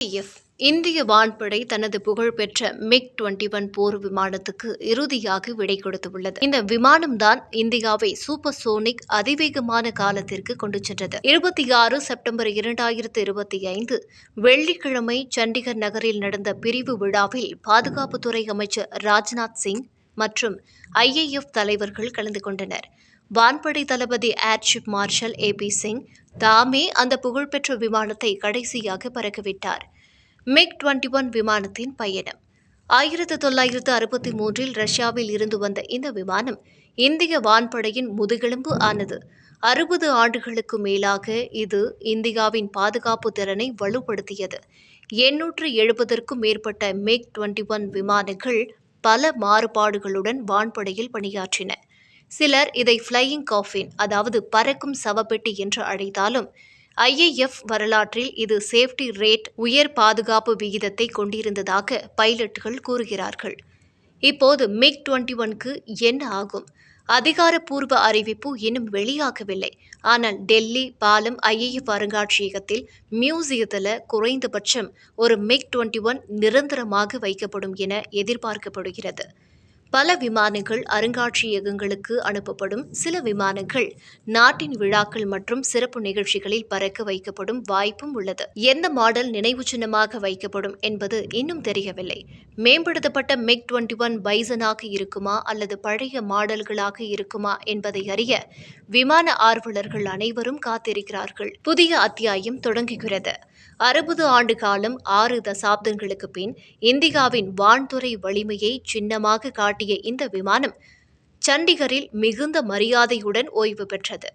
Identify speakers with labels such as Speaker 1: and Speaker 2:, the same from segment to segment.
Speaker 1: F இந்திய வான்படை தனது புகழ்பெற்ற மிக்-21 போர் விமானத்துக்கு இறுதியாக விடை கொடுத்துள்ளது. இந்த விமானம்தான் இந்தியாவை சூப்பர்சோனிக் அதிவேகமான காலத்திற்கு கொண்டு சென்றது. 26 செப்டம்பர் 2025 வெள்ளிக்கிழமை சண்டிகர் நகரில் நடந்த பிரிவு விழாவில் பாதுகாப்புத்துறை அமைச்சர் ராஜ்நாத் சிங் மற்றும் IAF தலைவர்கள் கலந்து கொண்டனர். வான்படை தளபதி air chief marshal AP Singh தாமே அந்த புகழ்பெற்ற விமானத்தை கடைசியாக பறக்கவிட்டார். மிக்-21 விமானத்தின் பயணம் 1963 ரஷ்யாவில் இருந்து வந்த இந்த விமானம் இந்திய வான்படையின் முதுகெலும்பு ஆனது. 60 ஆண்டுகளுக்கு மேலாக இது இந்தியாவின் பாதுகாப்பு திறனை வலுப்படுத்தியது. 870க்கும் மேற்பட்ட மிக்-21 விமானங்கள் பல மாறுபாடுகளுடன் வான்படையில் பணியாற்றின. சிலர் இதை ஃப்ளையிங் காஃபின், அதாவது பறக்கும் சவப்பெட்டி என்று அழைத்தாலும், IAF வரலாற்றில் இது சேஃப்டி ரேட் உயர் பாதுகாப்பு விகிதத்தை கொண்டிருந்ததாக பைலட்டுகள் கூறுகிறார்கள். இப்போது மிக்-21க்கு என்ன ஆகும்? அதிகாரப்பூர்வ அறிவிப்பு இன்னும் வெளியாகவில்லை. ஆனால் டெல்லி பாலம் IAF அருங்காட்சியகத்தில் மியூசியத்தில் குறைந்தபட்சம் ஒரு மிக்-21 நிரந்தரமாக வைக்கப்படும் என எதிர்பார்க்கப்படுகிறது. பல விமானங்கள் அருங்காட்சியகங்களுக்கு அனுப்பப்படும். சில விமானங்கள் நாட்டின் விழாக்கள் மற்றும் சிறப்பு நிகழ்ச்சிகளில் பறக்க வைக்கப்படும் வாய்ப்பும் உள்ளது. எந்த மாடல் நினைவு சின்னமாக வைக்கப்படும் என்பது இன்னும் தெரியவில்லை. மேம்படுத்தப்பட்ட மிக்-21 பைசனாக இருக்குமா அல்லது பழைய மாடல்களாக இருக்குமா என்பதை அறிய விமான ஆர்வலர்கள் அனைவரும் காத்திருக்கிறார்கள். புதிய அத்தியாயம் தொடங்குகிறது. 60 ஆண்டு காலம் 6 தசாப்தங்களுக்கு பின் இந்தியாவின் வான்துறை வலிமையை சின்னமாக காட்டிய இந்த விமானம் சண்டிகரில் மிகுந்த மரியாதையுடன் ஓய்வு பெற்றது.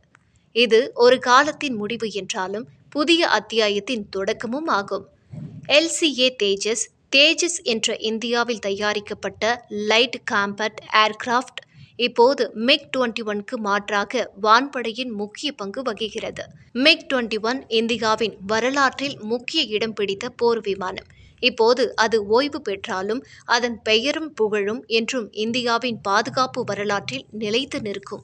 Speaker 1: இது ஒரு காலத்தின் முடிவு என்றாலும் புதிய அத்தியாயத்தின் தொடக்கமும் ஆகும். LCA தேஜஸ் தேஜஸ் என்ற இந்தியாவில் தயாரிக்கப்பட்ட லைட் காம்பேக்ட் ஏர்கிராஃப்ட் இப்போது மிக்-21க்கு மாற்றாக வான்படையின் முக்கிய பங்கு வகிக்கிறது. மிக்-21 இந்தியாவின் வரலாற்றில் முக்கிய இடம் பிடித்த போர் விமானம். இப்போது அது ஓய்வு பெற்றாலும் அதன் பெயரும் புகழும் என்றும் இந்தியாவின் பாதுகாப்பு வரலாற்றில் நிலைத்து நிற்கும்.